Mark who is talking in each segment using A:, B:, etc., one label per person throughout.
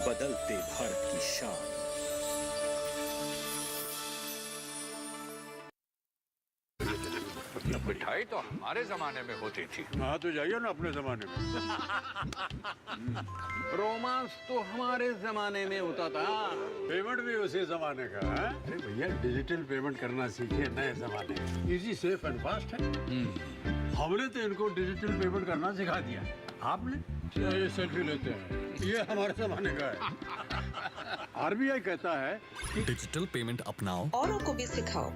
A: बदलते भारत की शान।
B: मिठाई तो हमारे जमाने में होती थी।
C: हाँ तो जाइए ना अपने जमाने में।
D: रोमांस तो हमारे जमाने में होता था।
C: पेमेंट भी उसी जमाने का है। अरे भैया डिजिटल पेमेंट करना सीखे नए जमाने में। इजी सेफ एंड फास्ट है। हमने तो इनको डिजिटल पेमेंट करना सिखा दिया। आपने ये सेल्फी लेते हैं, ये हमारे जमाने का है। आरबीआई कहता है कि
E: डिजिटल पेमेंट अपनाओ,
F: औरों को भी सिखाओ।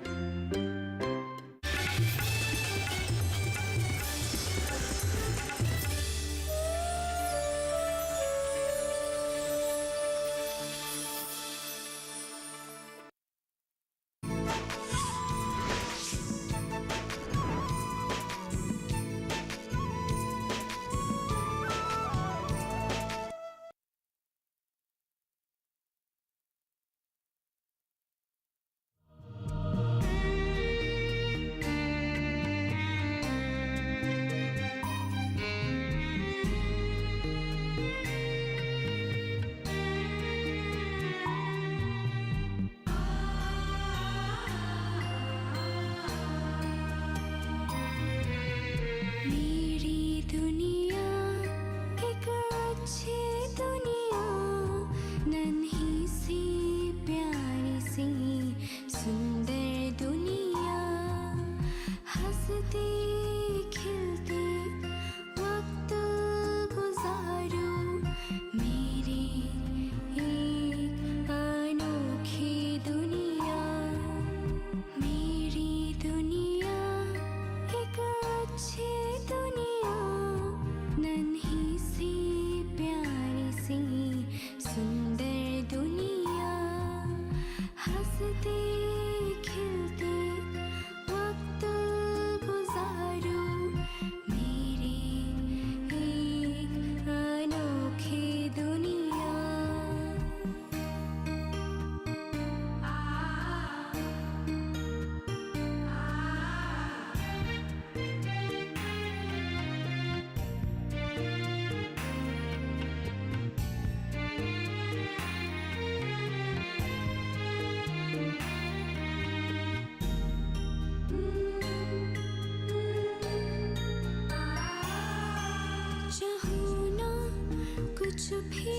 G: कुछ भी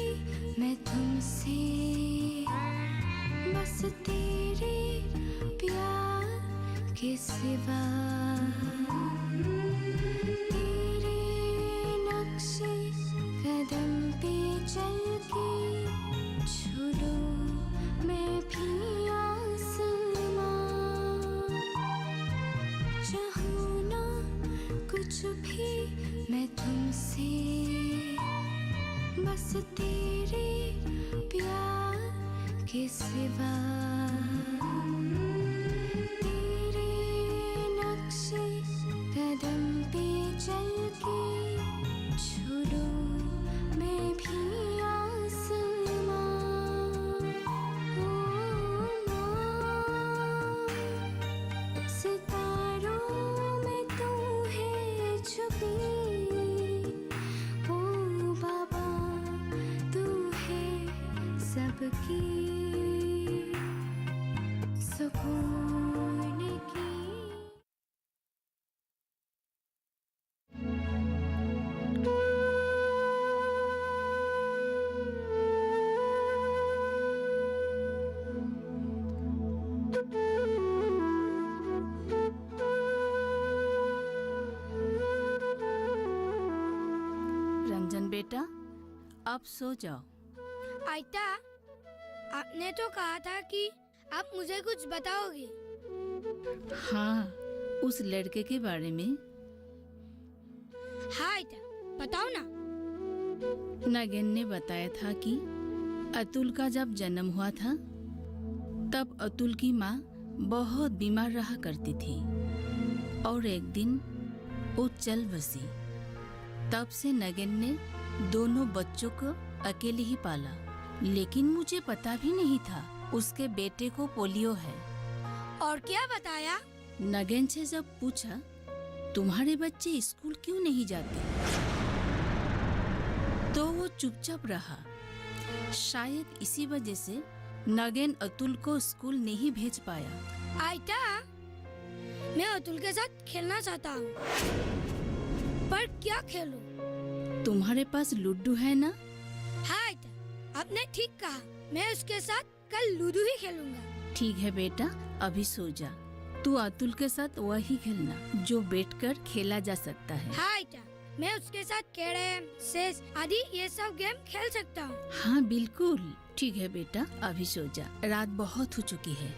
G: मैं तुमसे, बस तेरे प्यार के सिवा। तेरे नक्शे कदम पे चल के छू लूं मैं भी आसमां। चाहूं ना कुछ भी मैं तुमसे, बस तेरे प्यार के सिवा। तेरे नक्शे कदम पे चल के छू लूं मैं भी आसमां। ओ माँ, सितारों में तू है छुपी। सबकी सुकून की।
H: रंजन बेटा, अब सो जाओ।
I: आयता, आपने तो कहा था कि आप मुझे कुछ बताओगे।
H: हाँ, उस लड़के के बारे में।
I: हाँ आयता, बताओ ना।
H: नगेन ने बताया था कि अतुल का जब जन्म हुआ था तब अतुल की माँ बहुत बीमार रहा करती थी और एक दिन वो चल बसी। तब से नगेन ने दोनों बच्चों को अकेले ही पाला, लेकिन मुझे पता भी नहीं था उसके बेटे को पोलियो है।
I: और क्या बताया?
H: नगेन से जब पूछा तुम्हारे बच्चे स्कूल क्यों नहीं जाते, तो वो चुपचाप रहा शायद इसी वजह से नगेन अतुल को स्कूल नहीं भेज पाया।
I: आयता, मैं अतुल के साथ खेलना चाहता हूँ, पर क्या खेलूं?
H: तुम्हारे पास लूडो है ना?
I: हाँ आयता, आपने ठीक कहा। मैं उसके साथ कल लूडो ही खेलूंगा।
H: ठीक है बेटा, अभी सो जा। तू अतुल के साथ वही खेलना जो बैठकर खेला जा सकता है।
I: हाँ आयता, मैं उसके साथ कैरम, चेस आदि ये सब गेम खेल सकता हूँ।
H: हाँ बिल्कुल ठीक है बेटा, अभी सो जा, रात बहुत हो चुकी है।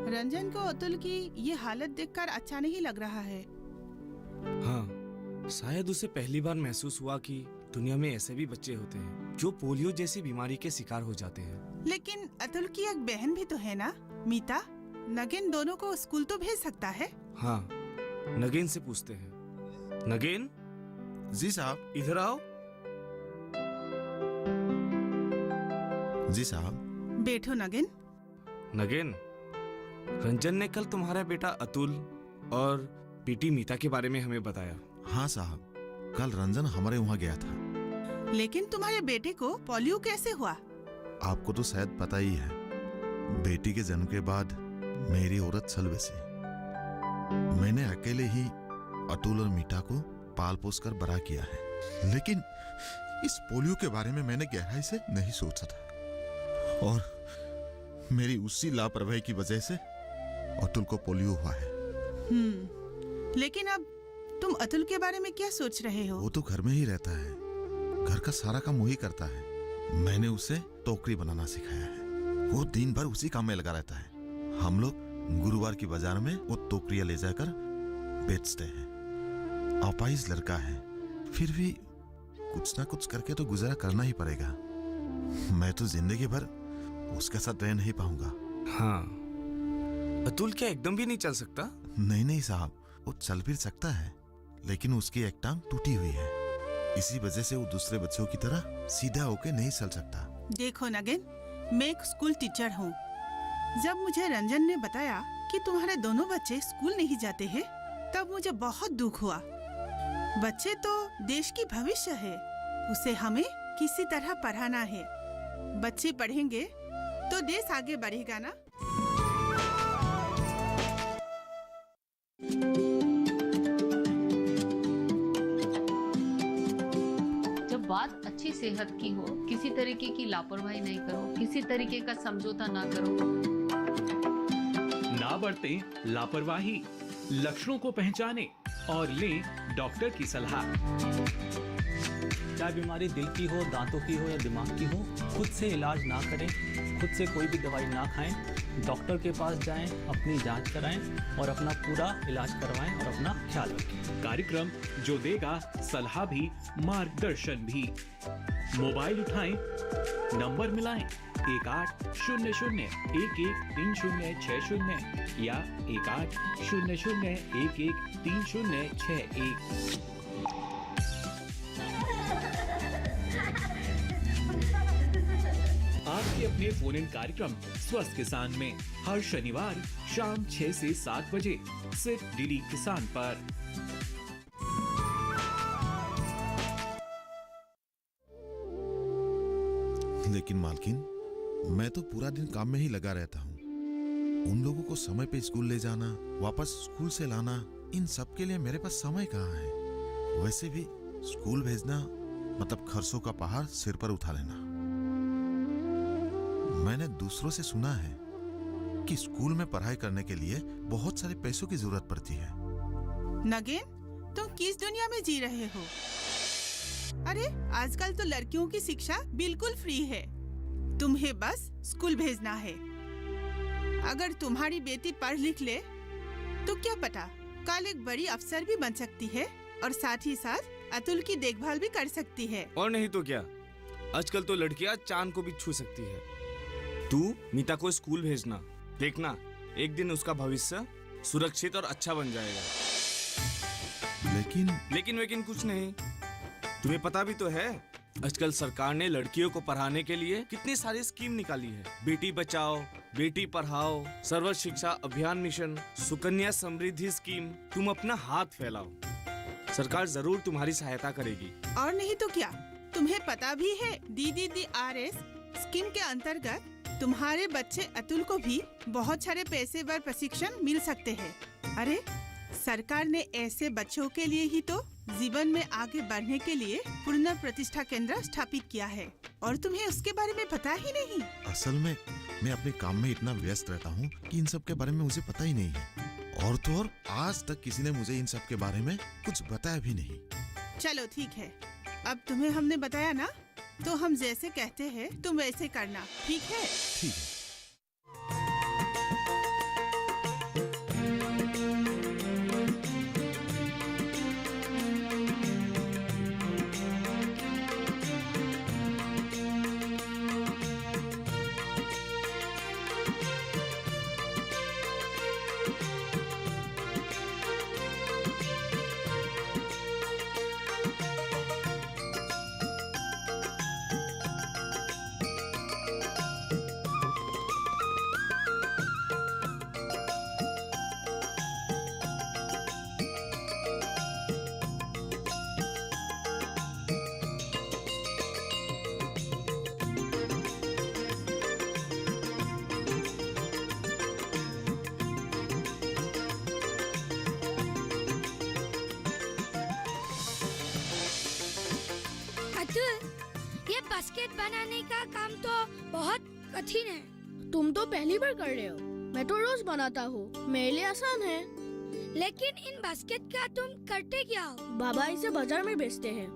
E: रंजन को अतुल की ये हालत देखकर अच्छा नहीं लग रहा है।
F: हाँ, शायद उसे पहली बार महसूस हुआ कि दुनिया में ऐसे भी बच्चे होते हैं जो पोलियो जैसी बीमारी के शिकार हो जाते हैं।
E: लेकिन अतुल की एक बहन भी तो है ना, मीता। नगेन दोनों को स्कूल तो भेज सकता है।
F: हाँ, नगेन से पूछते हैं। नगेन
J: जी साहब।
F: इधर आओ।
J: जी साहब।
E: बैठो नगेन।
F: नगेन, रंजन ने कल तुम्हारा बेटा अतुल और बेटी मीता के बारे में हमें बताया।
J: हाँ साहब, कल रंजन हमारे वहाँ गया था।
E: लेकिन तुम्हारे बेटे को पोलियो कैसे हुआ?
J: आपको तो शायद पता ही है, बेटी के जन्म के बाद मेरी औरत चल बसी। मैंने अकेले ही अतुल और मीता को पाल पोस कर बड़ा किया है। लेकिन इस पोलियो के बारे में मैंने गहराई से नहीं सोचा था, और मेरी उसी लापरवाही की वजह से अतुल को पोलियो हुआ है।
E: लेकिन अब तुम अतुल के बारे में क्या सोच रहे हो?
J: वो तो घर में ही रहता है, घर का सारा काम वही करता है। मैंने उसे टोकरी बनाना सिखाया है, वो दिन भर उसी काम में लगा रहता है। हम लोग गुरुवार की बाजार में वो टोकरियां ले जाकर बेचते हैं। अपाहिज लड़का है, फिर भी कुछ ना कुछ करके तो गुजारा करना ही पड़ेगा। मैं तो जिंदगी भर उसके साथ रह नहीं पाऊंगा।
F: हाँ, अतुल क्या एकदम भी नहीं चल सकता?
J: नहीं साहब, वो चल फिर सकता है, लेकिन उसकी एक टांग टूटी हुई है। इसी वजह से वो दूसरे बच्चों की तरह सीधा होके नहीं चल सकता।
E: देखो नगेन, मैं एक स्कूल टीचर हूँ। जब मुझे रंजन ने बताया कि तुम्हारे दोनों बच्चे स्कूल नहीं जाते हैं, तब मुझे बहुत दुख हुआ। बच्चे तो देश की भविष्य है, उसे हमें किसी तरह पढ़ाना है। बच्चे पढ़ेंगे तो देश आगे बढ़ेगा ना।
K: जब बात अच्छी सेहत की हो, किसी तरीके की लापरवाही नहीं करो, किसी तरीके का समझौता ना करो।
A: ना बरतें लापरवाही, लक्षणों को पहचानें और लें डॉक्टर की सलाह।
L: चाहे बीमारी दिल की हो, दांतों की हो या दिमाग की हो, खुद से इलाज ना करें, खुद से कोई भी दवाई ना खाएं, डॉक्टर के पास जाएं, अपनी जांच कराएं और अपना पूरा इलाज करवाएं और अपना ख्याल रखें।
A: कार्यक्रम जो देगा सलाह भी, मार्गदर्शन भी। मोबाइल उठाएं, नंबर मिलाएं 1800113060 या 1800113061। आपके अपने फोन इन कार्यक्रम स्वस्थ किसान में हर शनिवार शाम 6 से 7 बजे सिर्फ डीडी किसान पर।
J: लेकिन मालकिन, मैं तो पूरा दिन काम में ही लगा रहता हूँ। उन लोगों को समय पे स्कूल ले जाना, वापस स्कूल से लाना, इन सब के लिए मेरे पास समय कहाँ है। वैसे भी स्कूल भेजना मतलब खर्चों का पहाड़ सिर पर उठा लेना। मैंने दूसरों से सुना है कि स्कूल में पढ़ाई करने के लिए बहुत सारे पैसों की जरूरत पड़ती है।
E: नगेन, तुम किस दुनिया में जी रहे हो? अरे आजकल तो लड़कियों की शिक्षा बिल्कुल फ्री है। तुम्हें बस स्कूल भेजना है। अगर तुम्हारी बेटी पढ़ लिख ले तो क्या पता कल एक बड़ी अफसर भी बन सकती है और साथ ही साथ अतुल की देखभाल भी कर सकती है।
F: और नहीं तो क्या, आजकल तो लड़कियां चांद को भी छू सकती है। तू मीता को स्कूल भेजना, देखना एक दिन उसका भविष्य सुरक्षित और अच्छा बन जाएगा। लेकिन कुछ नहीं। तुम्हें पता भी तो है, आजकल सरकार ने लड़कियों को पढ़ाने के लिए कितनी सारी स्कीम निकाली है। बेटी बचाओ, बेटी पढ़ाओ, सर्व शिक्षा अभियान मिशन, सुकन्या समृद्धि स्कीम। तुम अपना हाथ फैलाओ, सरकार जरूर तुम्हारी सहायता करेगी।
E: और नहीं तो क्या, तुम्हें पता भी है DDDRS स्कीम के अंतर्गत तुम्हारे बच्चे अतुल को भी बहुत सारे पेशेवर प्रशिक्षण मिल सकते हैं। अरे सरकार ने ऐसे बच्चों के लिए ही तो जीवन में आगे बढ़ने के लिए पूर्ण प्रतिष्ठा केंद्र स्थापित किया है और तुम्हें उसके बारे में पता ही नहीं।
J: असल में मैं अपने काम में इतना व्यस्त रहता हूँ कि इन सब के बारे में मुझे पता ही नहीं है। और तो और आज तक किसी ने मुझे इन सब के बारे में कुछ बताया भी नहीं।
E: चलो ठीक है, अब तुम्हें हमने बताया ना, तो हम जैसे कहते हैं तुम वैसे करना, ठीक है?
J: ठीक है।
I: ये बास्केट बनाने का काम तो बहुत कठिन है।
M: तुम तो पहली बार कर रहे हो, मैं तो रोज बनाता हूँ, मेरे लिए आसान है।
I: लेकिन इन बास्केट का तुम करते क्या हो?
M: बाबा इसे बाजार में बेचते हैं।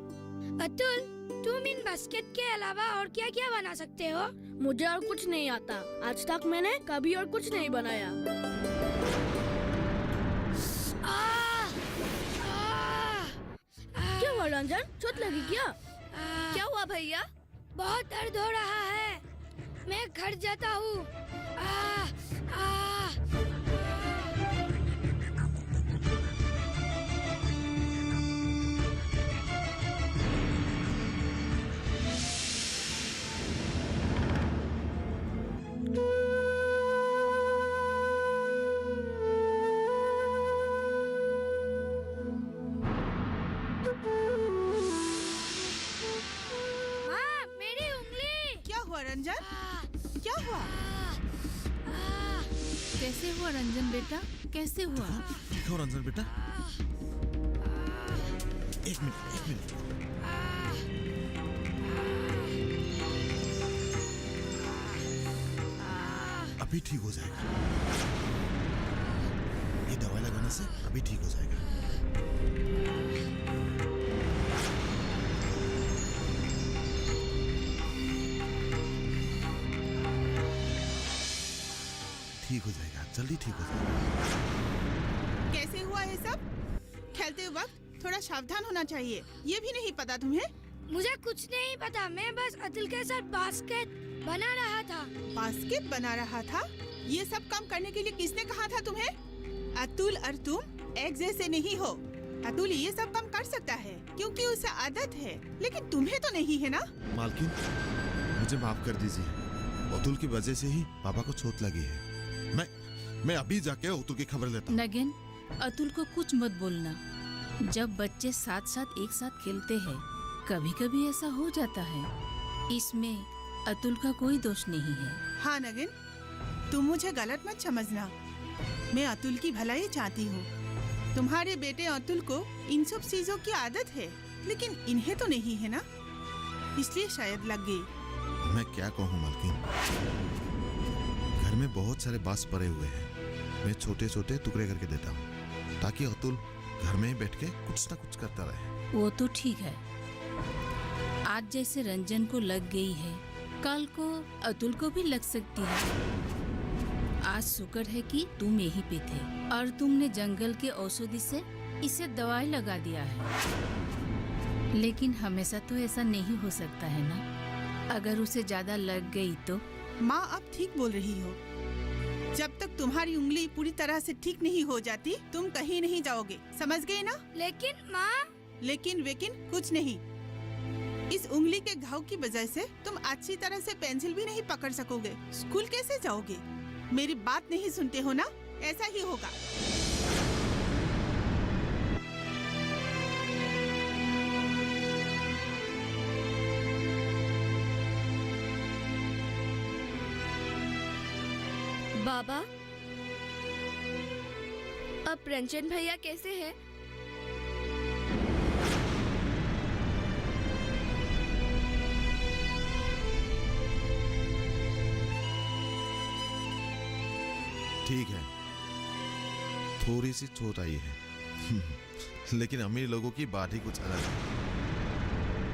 I: अतुल, तुम इन बास्केट के अलावा और क्या क्या बना सकते हो?
M: मुझे और कुछ नहीं आता, आज तक मैंने कभी और कुछ नहीं बनाया। क्या हुआ रंजन, चोट लगी क्या?
I: क्या हुआ भैया? बहुत दर्द हो रहा है, मैं घर जाता हूँ।
E: क्या हुआ?
H: कैसे हुआ रंजन बेटा, कैसे हुआ?
J: देखो रंजन बेटा, एक मिनट। अभी ठीक हो जाएगा, ये दवाई लगाने से अभी ठीक हो जाएगा। ठीक हो जाएगा, जल्दी ठीक हो जाएगा।
E: कैसे हुआ ये सब? खेलते वक्त थोड़ा सावधान होना चाहिए, ये भी नहीं पता तुम्हें?
I: मुझे कुछ नहीं पता, मैं बस अतुल के साथ बास्केट बना रहा था।
E: बास्केट बना रहा था? ये सब काम करने के लिए किसने कहा था तुम्हें? अतुल और तुम एक जैसे नहीं हो। अतुल ये सब काम कर सकता है क्योंकि उसे आदत है, लेकिन तुम्हें तो नहीं है ना?
J: मालकिन, मुझे माफ कर दीजिए, अतुल की वजह से ही पापा को चोट लगी है। मैं अभी जाके अतुल की खबर लेता हूँ।
H: नगेन, अतुल को कुछ मत बोलना। जब बच्चे साथ साथ एक साथ खेलते हैं, कभी कभी ऐसा हो जाता है, इसमें अतुल का कोई दोष नहीं है।
E: हाँ नगेन, तुम मुझे गलत मत समझना, मैं अतुल की भलाई चाहती हूँ। तुम्हारे बेटे अतुल को इन सब चीजों की आदत है, लेकिन इन्हें तो नहीं है ना, इसलिए शायद लग गई।
J: मैं क्या कहूँ मालकिन, घर में बहुत सारे बांस पड़े हुए हैं। मैं छोटे छोटे टुकड़े करके देता हूँ ताकि अतुल घर में ही बैठ के कुछ ना कुछ करता रहे।
H: वो तो ठीक है, आज जैसे रंजन को लग गई है, कल को अतुल को भी लग सकती है। आज शुक्र है कि तुम यहीं पे थे और तुमने जंगल के औषधि से इसे दवाई लगा दिया है। लेकिन हमेशा तो ऐसा नहीं हो सकता है ना, अगर उसे ज्यादा लग गई तो।
E: माँ आप ठीक बोल रही हो, जब तक तुम्हारी उंगली पूरी तरह से ठीक नहीं हो जाती तुम कहीं नहीं जाओगे, समझ गए ना?
I: लेकिन माँ,
E: लेकिन वेकिन कुछ नहीं। इस उंगली के घाव की वजह से तुम अच्छी तरह से पेंसिल भी नहीं पकड़ सकोगे। स्कूल कैसे जाओगे? मेरी बात नहीं सुनते हो ना, ऐसा ही होगा।
M: बाबा, अब रंजन भैया कैसे हैं?
J: ठीक है, थोड़ी सी चोट आई है लेकिन अमीर लोगों की बात ही कुछ अलग है।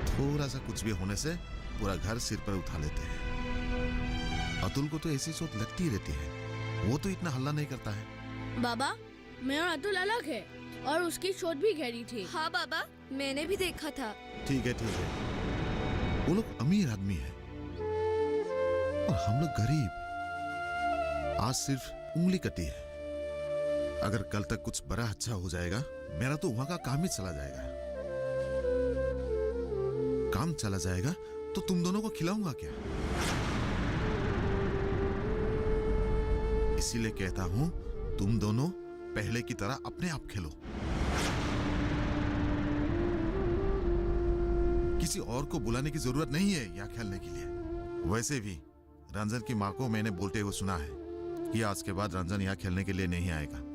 J: थोड़ा सा कुछ भी होने से पूरा घर सिर पर उठा लेते हैं। अतुल को तो ऐसी चोट लगती ही रहती है, वो तो इतना हल्ला नहीं करता है।
M: बाबा, मैं और अतुल अलग है और उसकी चोट भी गहरी थी। हाँ बाबा, मैंने भी देखा था।
J: ठीक है ठीक है, वो लोग अमीर आदमी है और हम लोग गरीब। आज सिर्फ उंगली कटी है, अगर कल तक कुछ बड़ा अच्छा हो जाएगा मेरा तो वहां का काम ही चला जाएगा। काम चला जाएगा तो तुम दोनों को खिलाऊंगा क्या? इसीलिए कहता हूं तुम दोनों पहले की तरह अपने आप खेलो, किसी और को बुलाने की जरूरत नहीं है यहाँ खेलने के लिए। वैसे भी रंजन की माँ को मैंने बोलते हुए सुना है कि आज के बाद रंजन यहाँ खेलने के लिए नहीं आएगा।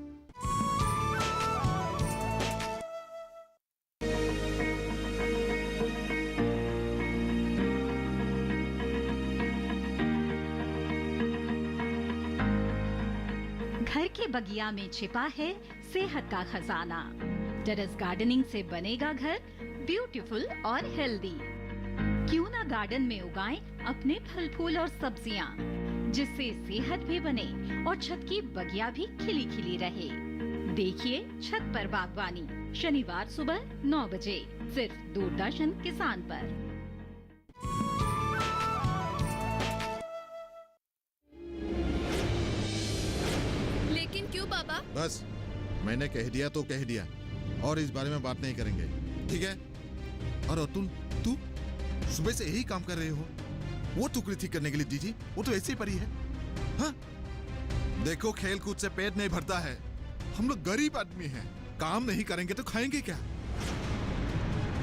N: घर के बगिया में छिपा है सेहत का खजाना। टेरेस गार्डनिंग से बनेगा घर ब्यूटीफुल और हेल्दी। क्यों ना गार्डन में उगाएं अपने फल फूल और सब्जियां, जिससे सेहत भी बने और छत की बगिया भी खिली खिली रहे। देखिए छत पर बागवानी, शनिवार सुबह 9 बजे सिर्फ दूरदर्शन किसान पर।
M: लेकिन क्यों बाबा?
J: बस मैंने कह दिया तो कह दिया, और इस बारे में बात नहीं करेंगे, ठीक है? और अतुल, तू सुबह से यही काम कर रहे हो? वो टुकड़ी ठीक करने के लिए दीदी, वो तो ऐसे ही पड़ी है। हाँ? देखो खेल कूद से पेट नहीं भरता है, हम लोग गरीब आदमी हैं, काम नहीं करेंगे तो खाएंगे क्या?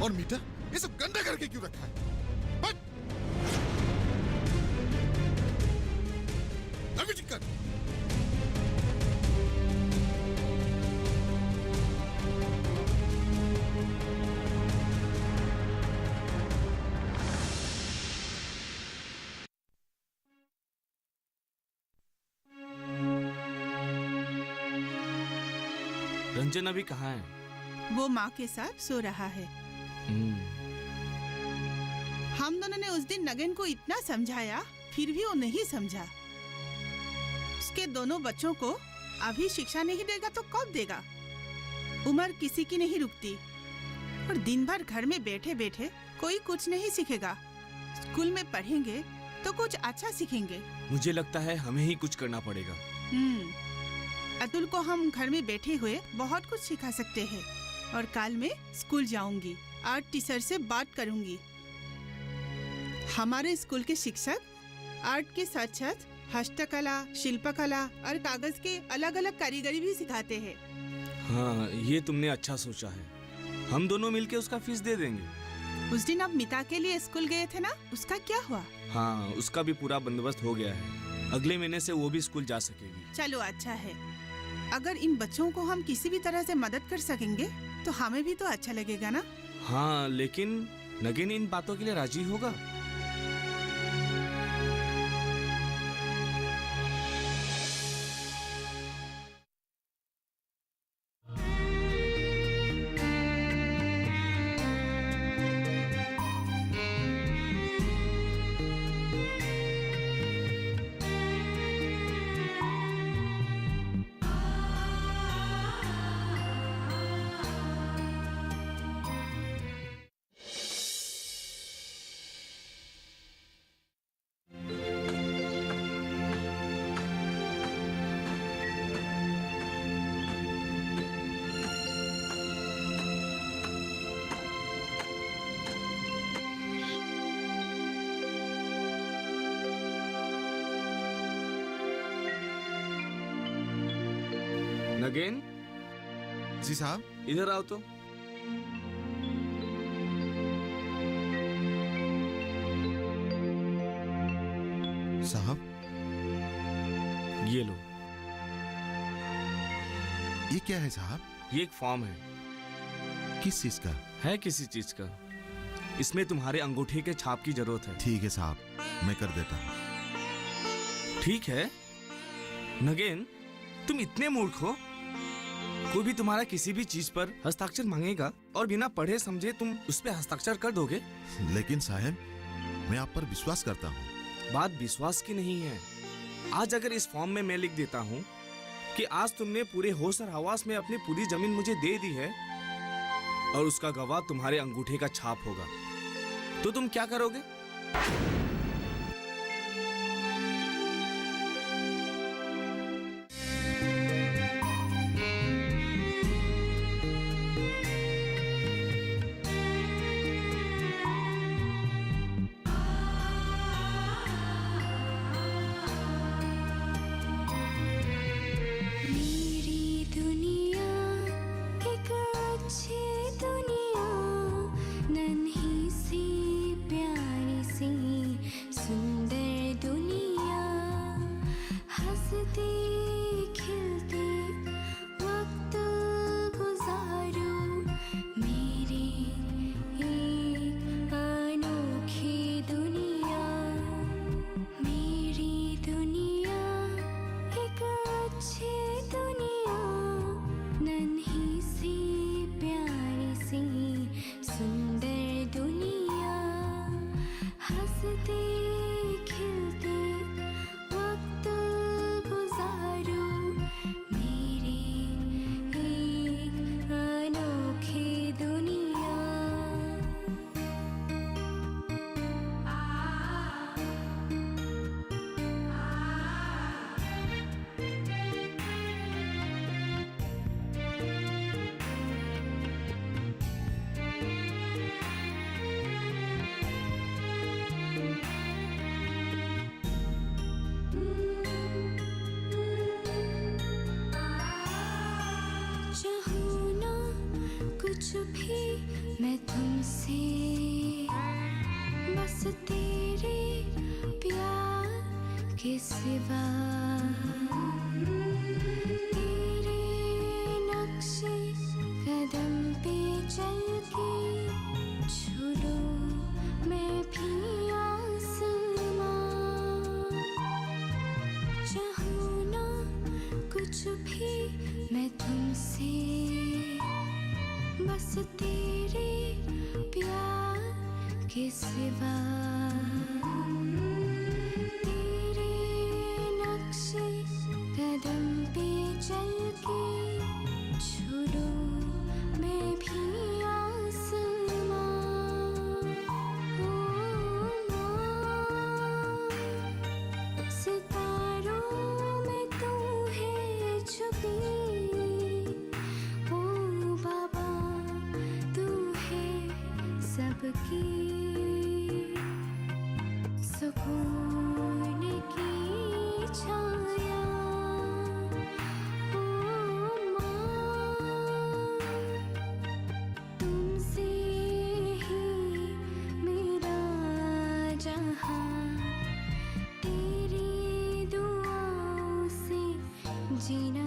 J: और मीठा ये सब गंदा करके क्यों रखा है? अभी ठीक कर।
F: रंजन अभी कहाँ है?
E: वो माँ के साथ सो रहा है। हम दोनों ने उस दिन नगेन को इतना समझाया, फिर भी वो नहीं समझा। उसके दोनों बच्चों को अभी शिक्षा नहीं देगा तो कब देगा? उम्र किसी की नहीं रुकती, और दिन भर घर में बैठे बैठे कोई कुछ नहीं सीखेगा। स्कूल में पढ़ेंगे तो कुछ अच्छा सीखेंगे।
F: मुझे लगता है हमें ही कुछ करना पड़ेगा।
E: अतुल को हम घर में बैठे हुए बहुत कुछ सिखा सकते हैं, और कल मैं स्कूल जाऊंगी, आर्ट टीचर से बात करूंगी। हमारे स्कूल के शिक्षक आर्ट के साथ साथ हस्तकला, शिल्पकला और कागज के अलग अलग कारीगरी भी सिखाते हैं।
F: हाँ, ये तुमने अच्छा सोचा है। हम दोनों मिलके उसका फीस दे देंगे।
E: उस दिन आप मिता के लिए स्कूल गए थे ना, उसका क्या हुआ?
F: हाँ, उसका भी पूरा बंदोबस्त हो गया है। अगले महीने से वो भी स्कूल जा सकेगी।
E: चलो अच्छा है। अगर इन बच्चों को हम किसी भी तरह से मदद कर सकेंगे तो हमें भी तो अच्छा लगेगा ना?
F: हाँ, लेकिन नगेन इन बातों के लिए राजी होगा? नगेन,
J: जी साहब।
F: इधर आओ तो।
J: साहब,
F: ये लो।
J: ये क्या है साहब?
F: ये एक फॉर्म है।
J: किस चीज का?
F: है किसी चीज का। इसमें तुम्हारे अंगूठे के छाप की जरूरत है।
J: ठीक है साहब, मैं कर देता हूँ।
F: ठीक है। नगेन, तुम इतने मूर्ख हो? कोई भी तुम्हारा किसी भी चीज पर हस्ताक्षर मांगेगा और बिना पढ़े समझे तुम उस पर हस्ताक्षर कर दोगे?
J: लेकिन साहब, मैं आप पर विश्वास करता हूँ।
F: बात विश्वास की नहीं है। आज अगर इस फॉर्म में मैं लिख देता हूँ कि आज तुमने पूरे होश और हवास में अपनी पूरी जमीन मुझे दे दी है और उसका गवाह तुम्हारे अंगूठे का छाप होगा, तो तुम क्या करोगे?
G: कुछ भी मैं तुमसे, बस तेरे प्यार के सिवा, तेरे नक्शे कदम पे चल के छू लूं मैं भी आसमां। चाहूं ना कुछ भी मैं तुमसे, बस तेरे प्यार के सिवा, तेरे नक्शे कदम पे चल के छू लूं मैं भी आसमां। ओ माँ, सितारों में तू है छुपी, सबकी सुकून की छाया। ओ माँ, तुमसे ही मेरा जहां, तेरी दुआओं से जीना